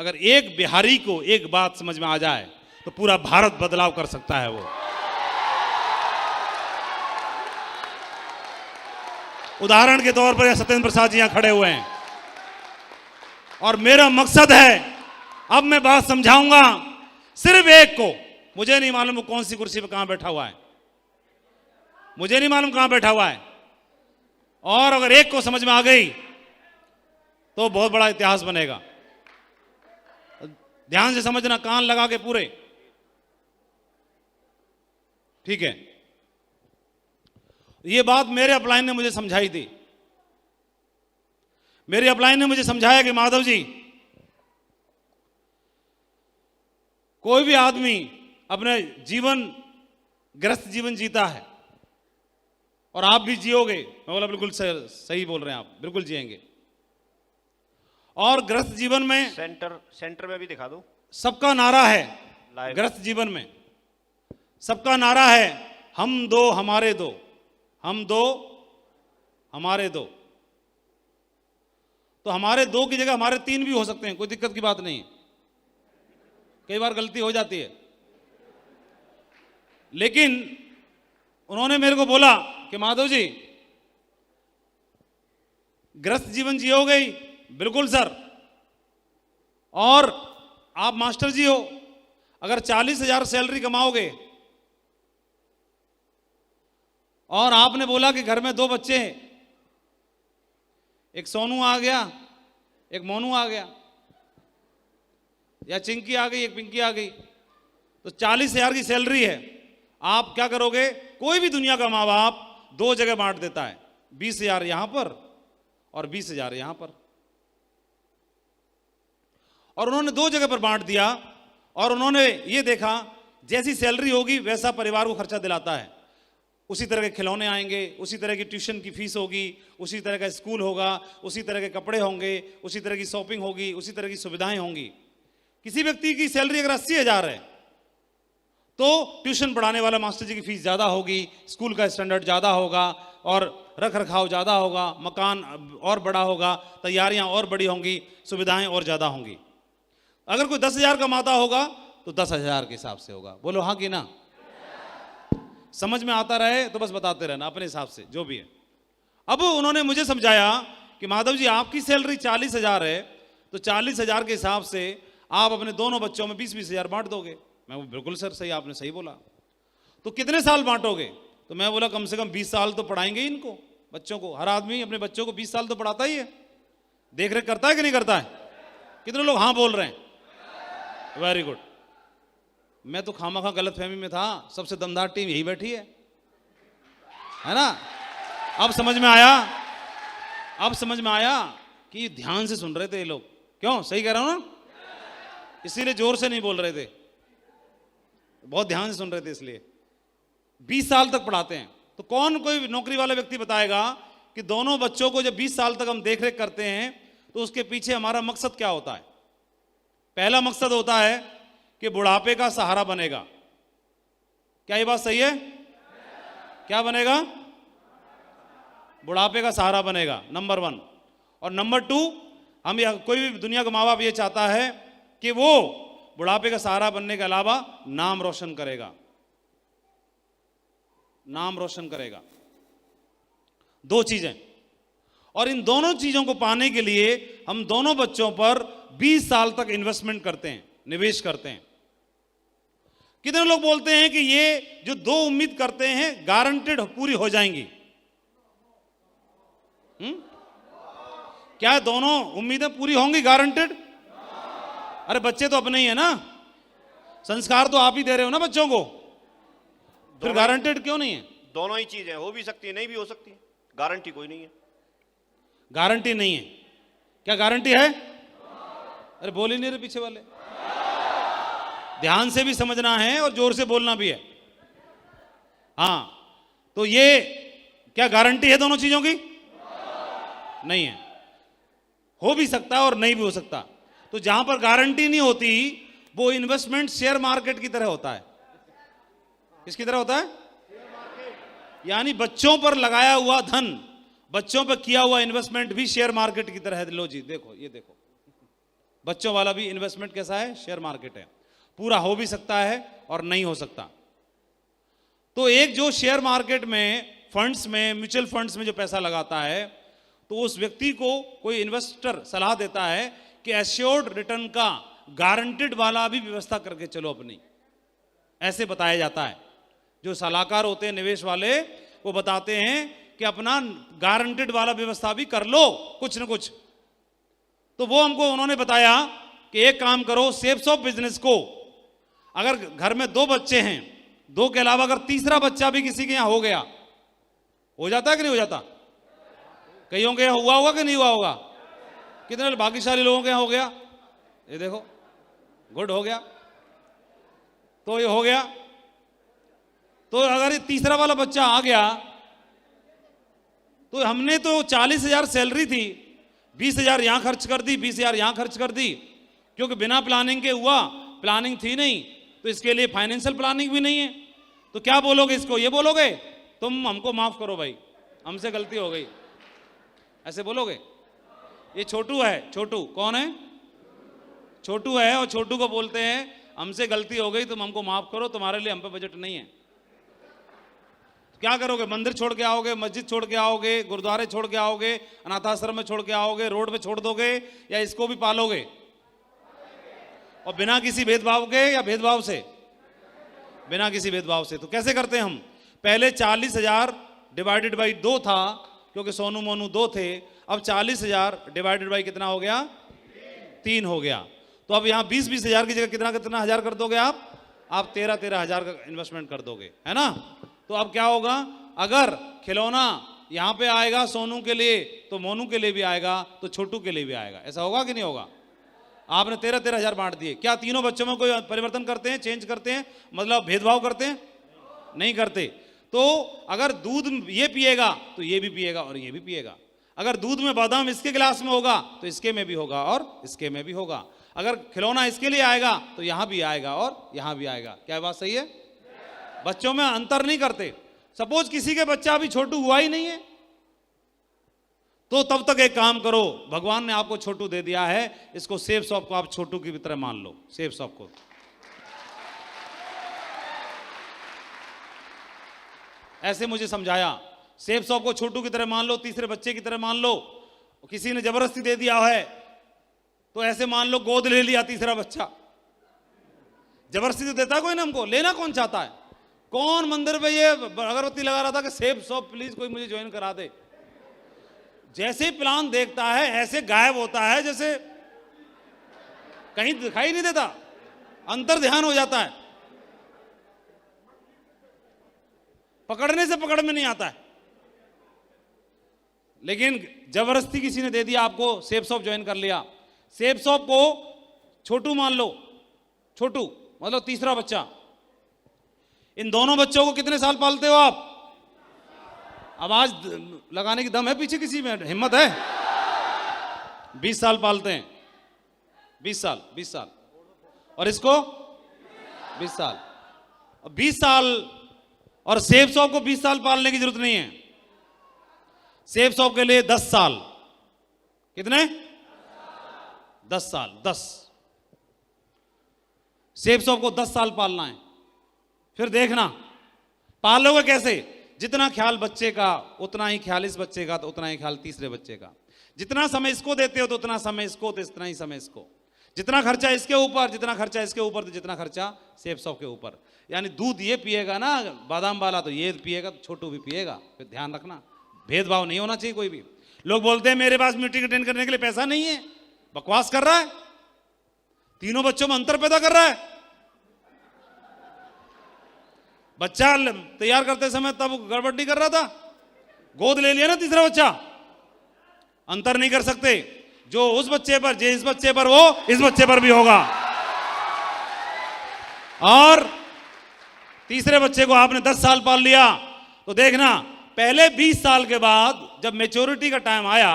अगर एक बिहारी को एक बात समझ में आ जाए तो पूरा भारत बदलाव कर सकता है। वो उदाहरण के तौर पर सत्येंद्र प्रसाद जी यहां खड़े हुए हैं और मेरा मकसद है, अब मैं बात समझाऊंगा सिर्फ एक को। मुझे नहीं मालूम वो कौन सी कुर्सी पर कहां बैठा हुआ है, मुझे नहीं मालूम कहां बैठा हुआ है, और अगर एक को समझ में आ गई तो बहुत बड़ा इतिहास बनेगा। ध्यान से समझना, कान लगा के पूरे, ठीक है। ये बात मेरे अपलाइन ने मुझे समझाई थी। मेरे अपलाइन ने मुझे समझाया कि माधव जी, कोई भी आदमी अपने जीवन गृहस्थ जीवन जीता है और आप भी जियोगे। मैं बोला बिल्कुल सही बोल रहे हैं आप, बिल्कुल जिएंगे। और गृहस्थ जीवन में सेंटर में भी दिखा दो, सबका नारा है गृहस्थ जीवन में, सबका नारा है हम दो हमारे दो, हम दो हमारे दो। तो हमारे दो की जगह हमारे तीन भी हो सकते हैं, कोई दिक्कत की बात नहीं है। कई बार गलती हो जाती है, लेकिन उन्होंने मेरे को बोला कि माधव जी गृहस्थ जीवन जियोगे ही? बिल्कुल सर। और आप मास्टर जी हो, अगर 40,000 सैलरी कमाओगे और आपने बोला कि घर में 2 बच्चे हैं, एक सोनू आ गया, एक मोनू आ गया, या चिंकी आ गई, एक पिंकी आ गई, तो 40,000 की सैलरी है। आप क्या करोगे? कोई भी दुनिया का माँ बाप 2 जगह बांट देता है, 20,000 यहां पर और 20,000 यहां पर। और उन्होंने 2 जगह पर बांट दिया और उन्होंने ये देखा जैसी सैलरी होगी वैसा परिवार को खर्चा दिलाता है। उसी तरह के खिलौने आएंगे, उसी तरह की ट्यूशन की फीस होगी, उसी तरह का स्कूल होगा, उसी तरह के कपड़े होंगे, उसी तरह की शॉपिंग होगी, उसी तरह की सुविधाएं होंगी। किसी व्यक्ति की सैलरी अगर 80,000 है तो ट्यूशन पढ़ाने वाला मास्टर जी की फीस ज्यादा होगी, स्कूल का स्टैंडर्ड ज्यादा होगा और रख रखाव ज्यादा होगा, मकान और बड़ा होगा, तैयारियां और बड़ी होंगी, सुविधाएं और ज्यादा होंगी। अगर कोई 10,000 कमाता होगा तो 10,000 के हिसाब से होगा। बोलो हाँ कि ना? समझ में आता रहे तो बस बताते रहना अपने हिसाब से जो भी है। अब उन्होंने मुझे समझाया कि माधव जी आपकी सैलरी 40,000 है तो 40,000 के हिसाब से आप अपने दोनों बच्चों में 20-20 हजार बांट दोगे। मैं वो बिल्कुल सर सही, आपने सही बोला। तो कितने साल बांटोगे? तो मैं बोला कम से कम 20 साल तो पढ़ाएंगे इनको, बच्चों को। हर आदमी अपने बच्चों को 20 साल तो पढ़ाता ही है, देख रेख करता है कि नहीं करता है? कितने लोग हाँ बोल रहे हैं? Very good. मैं तो खामा खा गलत फहमी में था, सबसे दमदार टीम यही बैठी है ना? अब समझ में आया, अब समझ में आया कि ध्यान से सुन रहे थे ये लोग। क्यों? सही कह रहा हूं ना? इसीलिए जोर से नहीं बोल रहे थे, बहुत ध्यान से सुन रहे थे। इसलिए 20 साल तक पढ़ाते हैं। तो कौन कोई नौकरी वाला व्यक्ति बताएगा कि दोनों बच्चों को जब 20 साल तक हम देख रेख करते हैं तो उसके पीछे हमारा मकसद क्या होता है? पहला मकसद होता है कि बुढ़ापे का सहारा बनेगा। क्या ये बात सही है? क्या बनेगा? बुढ़ापे का सहारा बनेगा, नंबर 1। और नंबर 2, हम कोई भी दुनिया का माँ बाप ये चाहता है कि वो बुढ़ापे का सहारा बनने के अलावा नाम रोशन करेगा, नाम रोशन करेगा। 2 चीजें। और इन दोनों चीजों को पाने के लिए हम दोनों बच्चों पर 20 साल तक इन्वेस्टमेंट करते हैं, निवेश करते हैं। कितने लोग बोलते हैं कि ये जो 2 उम्मीद करते हैं गारंटेड पूरी हो जाएंगी? क्या दोनों उम्मीदें पूरी होंगी गारंटेड? अरे बच्चे तो अपने ही है ना, संस्कार तो आप ही दे रहे हो ना बच्चों को, फिर गारंटेड क्यों नहीं है? दोनों ही चीजें हो भी सकती है, नहीं भी हो सकती है, गारंटी कोई नहीं है। गारंटी नहीं है? क्या गारंटी है? अरे बोल ही नहीं रहे पीछे वाले। ध्यान से भी समझना है और जोर से बोलना भी है। हाँ, तो ये क्या गारंटी है दोनों चीजों की? नहीं है। हो भी सकता है और नहीं भी हो सकता। तो जहां पर गारंटी नहीं होती वो इन्वेस्टमेंट शेयर मार्केट की तरह होता है। किसकी तरह होता है? यानी बच्चों पर लगाया हुआ धन, बच्चों पर किया हुआ इन्वेस्टमेंट भी शेयर मार्केट की तरह है। लो जी देखो, ये देखो, बच्चों वाला भी इन्वेस्टमेंट कैसा है? शेयर मार्केट है। पूरा हो भी सकता है और नहीं हो सकता। तो एक जो शेयर मार्केट में, फंड्स में, म्यूचुअल फंड्स में जो पैसा लगाता है, तो उस व्यक्ति को कोई इन्वेस्टर सलाह देता है कि एश्योर्ड रिटर्न का गारंटेड वाला भी व्यवस्था करके चलो अपनी, ऐसे बताया जाता है। जो सलाहकार होते हैं निवेश वाले, वो बताते हैं कि अपना गारंटेड वाला व्यवस्था भी कर लो कुछ न कुछ। तो वो हमको उन्होंने बताया कि एक काम करो, सेप्स ऑफ बिजनेस को, अगर घर में 2 बच्चे हैं, 2 के अलावा अगर तीसरा बच्चा भी किसी के यहां हो गया, हो जाता है कि नहीं हो जाता? कईयों के यहां हुआ होगा कि नहीं हुआ होगा? कितने भाग्यशाली लोगों के यहां हो गया? ये देखो, गुड, हो गया। तो ये हो गया। तो अगर ये तीसरा वाला बच्चा आ गया, तो हमने तो 40,000 सैलरी थी, 20,000 यहां खर्च कर दी, 20,000 यहां खर्च कर दी, क्योंकि बिना प्लानिंग के हुआ, प्लानिंग थी नहीं, तो इसके लिए फाइनेंशियल प्लानिंग भी नहीं है। तो क्या बोलोगे इसको? ये बोलोगे तुम हमको माफ करो भाई, हमसे गलती हो गई, ऐसे बोलोगे? ये छोटू है। छोटू कौन है? छोटू है। और छोटू को बोलते हैं हमसे गलती हो गई, तुम हमको माफ करो, तुम्हारे लिए हम पे बजट नहीं है। क्या करोगे? मंदिर छोड़ के आओगे, मस्जिद छोड़ के आओगे, गुरुद्वारे छोड़ के आओगे, अनाथाश्रम में छोड़ के आओगे, रोड पे छोड़ दोगे, या इसको भी पालोगे? और बिना किसी भेदभाव के या भेदभाव से? बिना किसी भेदभाव से। तो कैसे करते हैं हम? पहले 40,000 डिवाइडेड बाई 2 था, क्योंकि सोनू मोनू 2 थे। अब 40,000 डिवाइडेड बाई कितना हो गया? 3 हो गया। तो अब यहाँ 20-20 हजार की जगह कितना कितना हजार कर दोगे आप 13-13 हजार का इन्वेस्टमेंट कर दोगे, है ना? तो अब क्या होगा? अगर खिलौना यहाँ पे आएगा सोनू के लिए, तो मोनू के लिए भी आएगा, तो छोटू के लिए भी आएगा। ऐसा होगा कि नहीं होगा? आपने 13-13 हजार बांट दिए। क्या तीनों बच्चों में कोई परिवर्तन करते हैं, चेंज करते हैं, मतलब भेदभाव करते हैं? नहीं करते। तो अगर दूध ये पिएगा तो ये भी पिएगा और ये भी पिएगा। अगर दूध में बादाम इसके गिलास में होगा तो इसके में भी होगा और इसके में भी होगा। अगर खिलौना इसके लिए आएगा तो यहां भी आएगा और यहां भी आएगा। क्या बात सही है? बच्चों में अंतर नहीं करते। सपोज किसी के बच्चा अभी छोटू हुआ ही नहीं है, तो तब तक एक काम करो, भगवान ने आपको छोटू दे दिया है, इसको सेफ शॉप को आप छोटू की तरह मान लो। सेफ शॉप को ऐसे मुझे समझाया, सेफ शॉप को छोटू की तरह मान लो, तीसरे बच्चे की तरह मान लो। किसी ने जबरदस्ती दे दिया है तो ऐसे मान लो गोद ले लिया तीसरा बच्चा। जबरदस्ती तो देता कोई ना, हमको लेना कौन चाहता है? कौन मंदिर पे ये अगरबत्ती लगा रहा था कि सेफ शॉप प्लीज कोई मुझे ज्वाइन करा दे? जैसे प्लान देखता है ऐसे गायब होता है, जैसे कहीं दिखाई नहीं देता, अंतर ध्यान हो जाता है, पकड़ने से पकड़ में नहीं आता है। लेकिन जबरदस्ती किसी ने दे दिया आपको, सेफ शॉप ज्वाइन कर लिया। सेफ शॉप को छोटू मान लो, छोटू मतलब तीसरा बच्चा। इन दोनों बच्चों को कितने साल पालते हो आप? आवाज लगाने की दम है पीछे किसी में? हिम्मत है? 20 साल पालते हैं। 20 साल और इसको 20 साल। 20 साल और सेफ शॉप को 20 साल पालने की जरूरत नहीं है। सेफ शॉप के लिए 10 साल। कितने? 10 साल। 10 सेफ शॉप को 10 साल पालना है। फिर देखना पालोगे कैसे। जितना ख्याल बच्चे का उतना ही ख्याल इस बच्चे का, तो उतना ही ख्याल तीसरे बच्चे का। जितना समय इसको देते हो तो उतना समय इसको, तो इतना ही समय इसको। जितना खर्चा इसके ऊपर, जितना खर्चा इसके ऊपर, तो जितना खर्चा सेफ शॉप के ऊपर। यानी दूध ये पिएगा ना बादाम वाला, तो ये पिएगा तो छोटू भी पिएगा। फिर ध्यान रखना, भेदभाव नहीं होना चाहिए कोई भी। लोग बोलते हैं मेरे पास मीटिंग अटेंड करने के लिए पैसा नहीं है, बकवास कर रहा है। तीनों बच्चों में अंतर पैदा कर रहा है। बच्चा तैयार करते समय तब गड़बड़ नहीं कर रहा था, गोद ले लिया ना तीसरा बच्चा। अंतर नहीं कर सकते। जो उस बच्चे पर, जो इस बच्चे पर, वो इस बच्चे पर भी होगा। और तीसरे बच्चे को आपने 10 साल पाल लिया, तो देखना पहले 20 साल के बाद जब मैच्योरिटी का टाइम आया,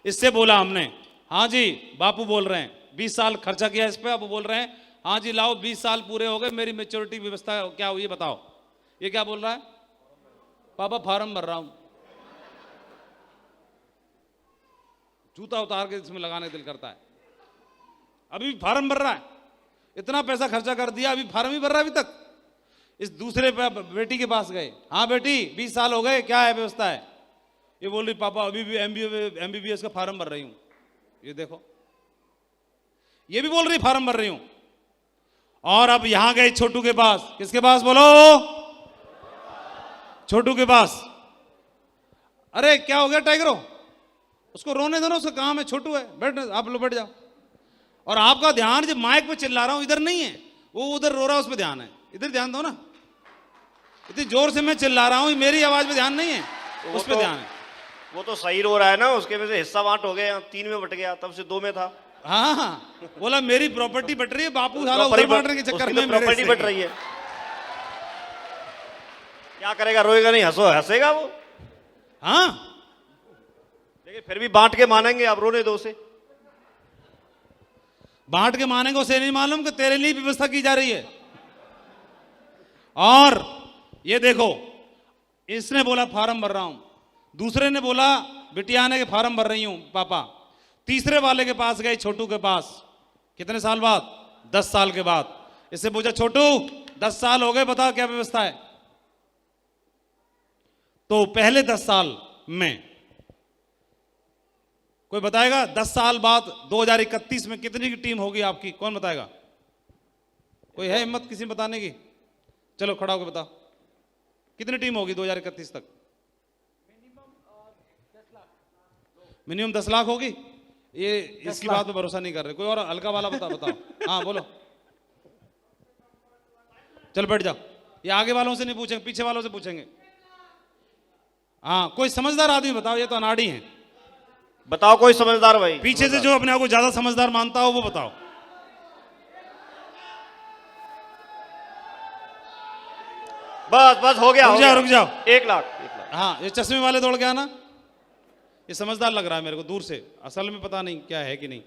इससे बोला हमने, हाँ जी बापू बोल रहे हैं 20 साल खर्चा किया इस पे, अब बोल रहे हैं हाँ जी लाओ 20 साल पूरे हो गए, मेरी मैच्योरिटी व्यवस्था क्या हुई बताओ। ये क्या बोल रहा है? पापा फॉर्म भर रहा हूं। जूता उतार के इसमें लगाने का दिल करता है। अभी भी फार्म भर रहा है, इतना पैसा खर्चा कर दिया, अभी फार्म ही भर रहा है अभी तक। इस दूसरे बेटी के पास गए, हाँ बेटी 20 साल हो गए, क्या है व्यवस्था है? ये बोल रही पापा अभी भी MBBS का फार्म भर रही हूं। ये देखो, ये भी बोल रही फार्म भर रही हूं। और अब यहां गए छोटू के पास, किसके पास बोलो? छोटू के पास। अरे क्या हो गया टाइगरो, उसको रोने दो ना, उसका काम है, छोटू है, बैठ, आप लोग बैठ जाओ। और आपका ध्यान जब माइक पे चिल्ला रहा हूं इधर नहीं है, वो उधर रो रहा है, उस पर ध्यान है, इधर ध्यान दो ना। इतनी जोर से मैं चिल्ला रहा हूं, मेरी आवाज पे ध्यान नहीं है, उस पर ध्यान है। वो तो सही रो रहा है ना, उसके में से हिस्सा बांट हो गया, 3 में बट गया, तब से 2 में था। हाँ हाँ, बोला मेरी प्रॉपर्टी बट रही है, बापू साला उधर बांटने के चक्कर में प्रॉपर्टी बट रही है। क्या करेगा, रोएगा नहीं, हंसेगा वो। हाँ, लेकिन फिर भी बांट के मानेंगे, आप रोने दो उसे। बांट के मानेंगे, उसे नहीं मालूम कि तेरे लिए व्यवस्था की जा रही है। और ये देखो, इसने बोला फार्म भर रहा हूं, दूसरे ने बोला बिटिया ने के फार्म भर रही हूं पापा। तीसरे वाले के पास गए, छोटू के पास, कितने साल बाद? 10 साल के बाद। इससे पूछा, छोटू 10 साल हो गए, बता क्या व्यवस्था है? तो पहले 10 साल में कोई बताएगा 10 साल बाद 2031 में कितनी की टीम होगी आपकी? कौन बताएगा? कोई है हिम्मत किसी बताने की? चलो खड़ा होकर बताओ, कितनी टीम होगी 2031 तक? मिनिमम 10 लाख होगी। ये इसकी बात पे भरोसा नहीं कर रहे। कोई और हल्का वाला बताओ। हाँ बोलो, चल बैठ जाओ। ये आगे वालों से नहीं पूछेंगे, पीछे वालों से पूछेंगे। हाँ, कोई समझदार आदमी बताओ, ये तो अनाड़ी है। बताओ कोई समझदार भाई, पीछे से जो अपने आप को ज्यादा समझदार मानता हो वो बताओ। बस हो गया, रुक जाओ। 1 लाख। हाँ, ये चश्मे वाले दौड़ गया ना, ये समझदार लग रहा है मेरे को दूर से, असल में पता नहीं क्या है कि नहीं।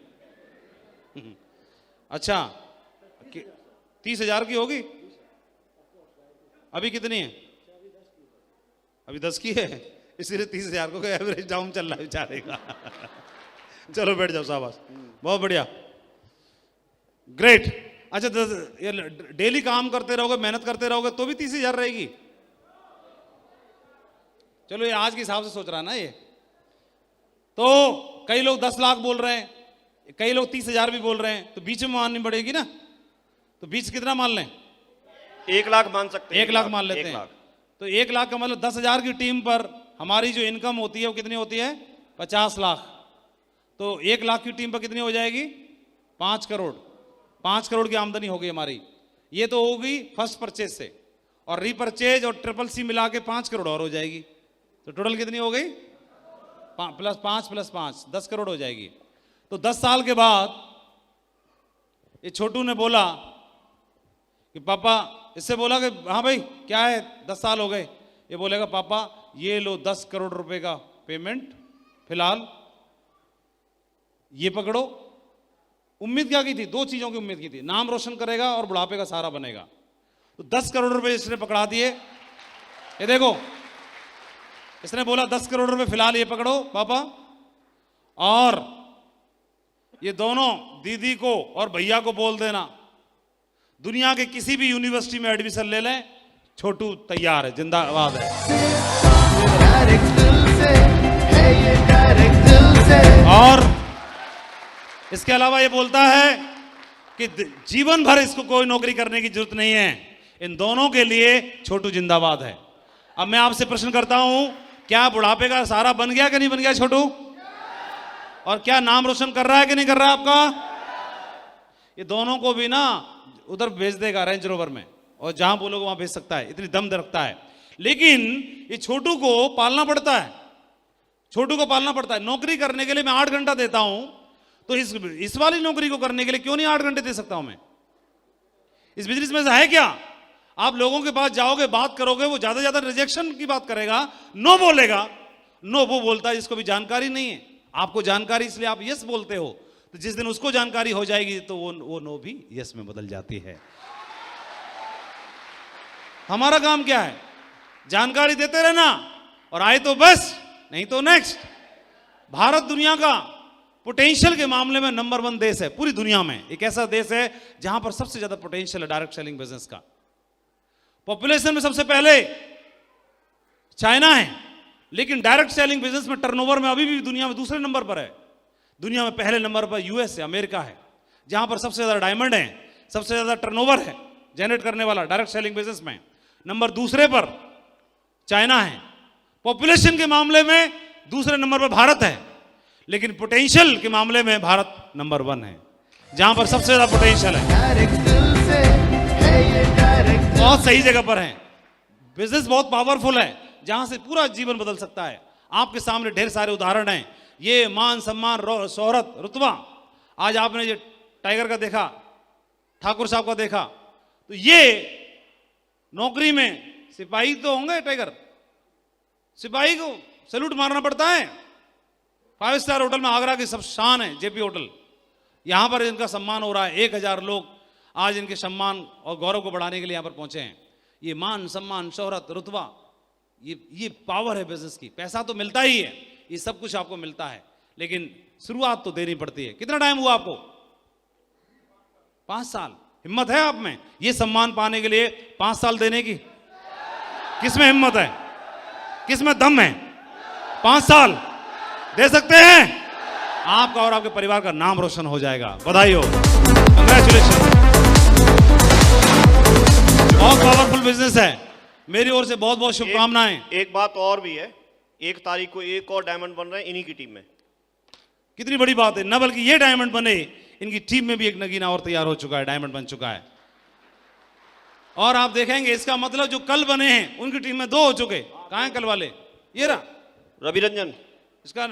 अच्छा, 30,000 की होगी? अभी कितनी है? अभी 10 की है, इसीलिए 30,000 को एवरेज डाउन चल रहा है बेचारे का। चलो बैठ जाओ, शाबाश, बहुत बढ़िया, ग्रेट। अच्छा, ये डेली काम करते रहोगे, मेहनत करते रहोगे तो भी 30,000 रहेगी। चलो, ये आज के हिसाब से सोच रहा है ना ये। तो कई लोग 10 लाख बोल रहे हैं, कई लोग 30,000 भी बोल रहे हैं, तो बीच में माननी पड़ेगी ना। तो बीच कितना मान लें? 1 लाख मान सकते हैं। 1 लाख मान लेते हैं। तो 1 लाख का मतलब 10,000 की टीम पर हमारी जो इनकम होती है वो कितनी होती है? 50 लाख। तो 1 लाख की टीम पर कितनी हो जाएगी? 5 करोड़। 5 करोड़ की आमदनी होगी हमारी। ये तो होगी फर्स्ट परचेज से, और रीपरचेज और CCC मिला के 5 करोड़ और हो जाएगी। तो टोटल कितनी हो गई? +5 + 5 10 करोड़ हो जाएगी। तो 10 साल के बाद ये छोटू ने बोला कि पापा, इससे बोला कि हाँ भाई क्या है, 10 साल हो गए। ये बोलेगा पापा ये लो 10 करोड़ रुपए का पेमेंट, फिलहाल ये पकड़ो। उम्मीद क्या की थी? 2 चीजों की उम्मीद की थी, नाम रोशन करेगा और बुढ़ापे का सहारा बनेगा। तो 10 करोड़ रुपए इसने पकड़ा दिए। ये देखो, इसने बोला 10 करोड़ रुपए फिलहाल ये पकड़ो पापा, और ये दोनों दीदी को और भैया को बोल देना दुनिया के किसी भी यूनिवर्सिटी में एडमिशन ले लें, छोटू तैयार है, जिंदाबाद है। और इसके अलावा ये बोलता है कि जीवन भर इसको कोई नौकरी करने की जरूरत नहीं है, इन दोनों के लिए छोटू जिंदाबाद है। अब मैं आपसे प्रश्न करता हूं, क्या बुढ़ापे का सहारा बन गया कि नहीं बन गया छोटू? और क्या नाम रोशन कर रहा है कि नहीं कर रहा है आपका? ये दोनों को भी ना उधर भेज देगा रेंज रोवर में, और जहां बोलोगे वहां भेज सकता है, इतनी दम रखता है। लेकिन ये छोटू को पालना पड़ता है, छोटू को पालना पड़ता है। नौकरी करने के लिए मैं 8 घंटा देता हूं, तो इस वाली नौकरी को करने के लिए क्यों नहीं 8 घंटे दे सकता हूं मैं? इस बिजनेस में है क्या? आप लोगों के पास जाओगे, बात करोगे, वो ज्यादा ज्यादा रिजेक्शन की बात करेगा, नो बोलेगा। नो वो बोलता है जिसको भी जानकारी नहीं है। आपको जानकारी, इसलिए आप यस बोलते हो। तो जिस दिन उसको जानकारी हो जाएगी तो वो नो भी यस में बदल जाती है। हमारा काम क्या है? जानकारी देते रहना, और आए तो बस, नहीं तो नेक्स्ट। भारत दुनिया का पोटेंशियल के मामले में नंबर 1 देश है पूरी दुनिया में। एक ऐसा देश है जहां पर सबसे ज्यादा पोटेंशियल है डायरेक्ट सेलिंग बिजनेस का। पॉपुलेशन में सबसे पहले चाइना है, लेकिन डायरेक्ट सेलिंग बिजनेस में टर्नओवर में अभी भी दुनिया में दूसरे नंबर पर है। दुनिया में पहले नंबर पर यूएस है, अमेरिका है, जहां पर सबसे ज्यादा डायमंड है, सबसे ज्यादा टर्नओवर है जनरेट करने वाला डायरेक्ट सेलिंग बिजनेस में। नंबर दूसरे पर चाइना है। पॉपुलेशन के मामले में दूसरे नंबर पर भारत है, लेकिन पोटेंशियल के मामले में भारत नंबर 1 है, जहां पर सबसे ज्यादा पोटेंशियल है। बहुत सही जगह पर है। बिजनेस बहुत पावरफुल है, जहां से पूरा जीवन बदल सकता है। आपके सामने ढेर सारे उदाहरण हैं। ये मान सम्मान शोहरत रुतबा, आज आपने ये टाइगर का देखा, ठाकुर साहब का देखा, तो ये नौकरी में सिपाही तो होंगे। टाइगर सिपाही को सैल्यूट मारना पड़ता है। 5 स्टार होटल में, आगरा की सब शान है जेपी होटल, यहां पर इनका सम्मान हो रहा है। 1000 लोग आज इनके सम्मान और गौरव को बढ़ाने के लिए यहां पर पहुंचे हैं। ये मान सम्मान शोहरत रुतबा, ये पावर है बिजनेस की। पैसा तो मिलता ही है, ये सब कुछ आपको मिलता है, लेकिन शुरुआत तो देनी पड़ती है। कितना टाइम हुआ आपको? 5 साल। हिम्मत है आप में ये सम्मान पाने के लिए 5 साल देने की? किसमें हिम्मत है, किसमें दम है? 5 साल दे सकते हैं? आपका और आपके परिवार का नाम रोशन हो जाएगा। बधाई हो, कंग्रेचुलेशन। बहुत पावरफुल बिजनेस है। मेरी ओर से बहुत बहुत शुभकामनाएं। एक बात और भी है, 1 तारीख को एक और डायमंड बन रहे हैं इन्हीं की टीम में। कितनी बड़ी बात है। न बल्कि ये डायमंड बने, इनकी टीम में भी एक नगीना और तैयार हो चुका है, डायमंड बन चुका है। और आप देखेंगे इसका मतलब जो कल बने हैं उनकी टीम में 2 हो चुके। कहां हैं कल वाले? ये रहा रवि रंजन। इसका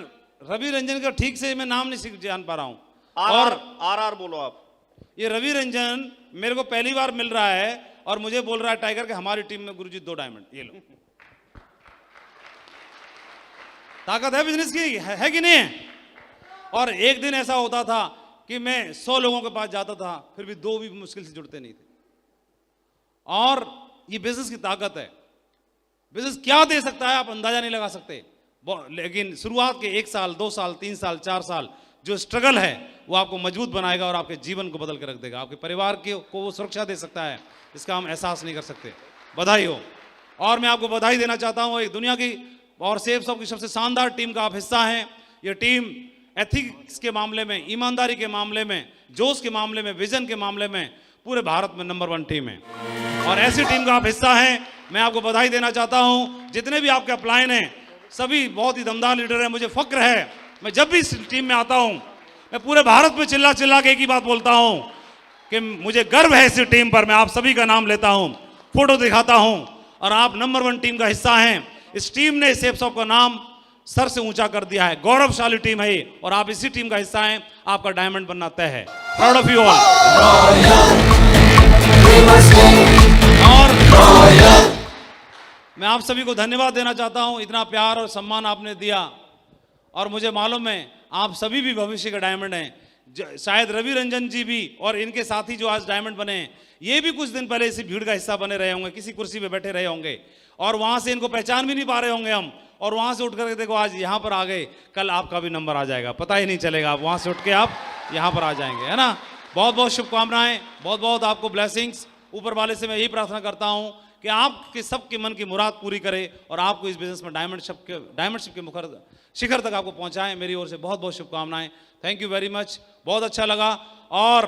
रवि रंजन का ठीक से मैं नाम नहीं जान पा रहा हूं। और आर बोलो आप। ये रवि रंजन मेरे को पहली बार मिल रहा है और मुझे बोल रहा है टाइगर के हमारी टीम में गुरुजी 2 डायमंड। ये लो, ताकत है बिजनेस की, है कि नहीं है? और एक दिन ऐसा होता था कि मैं 100 लोगों के पास जाता था, फिर भी 2 भी मुश्किल से जुड़ते नहीं थे। और ये बिजनेस की ताकत है। बिजनेस क्या दे सकता है आप अंदाजा नहीं लगा सकते, लेकिन शुरुआत के 1 साल 2 साल 3 साल 4 साल जो स्ट्रगल है वो आपको मजबूत बनाएगा और आपके जीवन को बदल के रख देगा। आपके परिवार को वो सुरक्षा दे सकता है, इसका हम एहसास नहीं कर सकते। बधाई हो। और मैं आपको बधाई देना चाहता हूँ, एक दुनिया की और सेफ शॉप की सबसे शानदार टीम का आप हिस्सा हैं। ये टीम एथिक्स के मामले में, ईमानदारी के मामले में, जोश के मामले में, विजन के मामले में पूरे भारत में नंबर 1 टीम है और ऐसी टीम का आप हिस्सा हैं। मैं आपको बधाई देना चाहता हूं। जितने भी आपके अपलाइन हैं सभी बहुत ही दमदार लीडर हैं। मुझे फक्र है, मैं जब भी इस टीम में आता हूं मैं पूरे भारत में चिल्ला चिल्ला के एक ही बात बोलता हूं कि मुझे गर्व है इस टीम पर। मैं आप सभी का नाम लेता हूं, फोटो दिखाता हूं और आप नंबर 1 टीम का हिस्सा हैं। इस टीम ने सेफ शॉप का नाम सर से ऊंचा कर दिया है। गौरवशाली टीम है ये और आप इसी टीम का हिस्सा हैं। आपका डायमंड बनना तय है। Proud of you all. और मैं आप सभी को धन्यवाद देना चाहता हूं, इतना प्यार और सम्मान आपने दिया और मुझे मालूम है आप सभी भी भविष्य के डायमंड हैं। शायद रवि रंजन जी भी और इनके साथी जो आज डायमंड बने हैं ये भी कुछ दिन पहले इसी भीड़ का हिस्सा बने रहे होंगे, किसी कुर्सी पे बैठे रहे होंगे और वहां से इनको पहचान भी नहीं पा रहे होंगे हम, और वहां से उठ करके देखो आज यहां पर आ गए। कल आपका भी नंबर आ जाएगा, पता ही नहीं चलेगा, आप वहां से उठ के आप यहां पर आ जाएंगे, है ना। बहुत बहुत शुभकामनाएं, बहुत बहुत आपको ब्लेसिंग्स। ऊपर वाले से मैं यही प्रार्थना करता हूं कि आपके सबके मन की मुराद पूरी करे और आपको इस बिजनेस में डायमंडशिप के मुखर शिखर तक आपको पहुंचाएं। मेरी ओर से बहुत बहुत शुभकामनाएं। थैंक यू वेरी मच, बहुत अच्छा लगा। और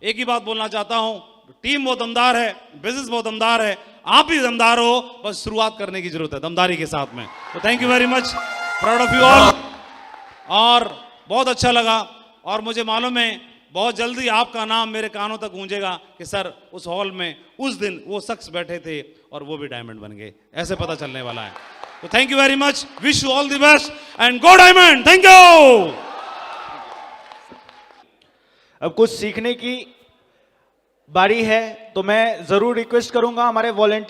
एक ही बात बोलना चाहता हूं, टीम बहुत दमदार है, बिजनेस बहुत दमदार है, आप भी दमदार हो, बस शुरुआत करने की जरूरत है दमदारी के साथ में। तो thank you very much, proud of you all. और बहुत अच्छा लगा और मुझे मालूम है बहुत जल्दी आपका नाम मेरे कानों तक गूंजेगा कि सर उस हॉल में उस दिन वो शख्स बैठे थे और वो भी डायमंड बन गए, ऐसे पता चलने वाला है। तो thank you very much, wish you all the best and go diamond. Thank you. अब कुछ सीखने की बारी है, तो मैं जरूर रिक्वेस्ट करूंगा हमारे वॉलंटियर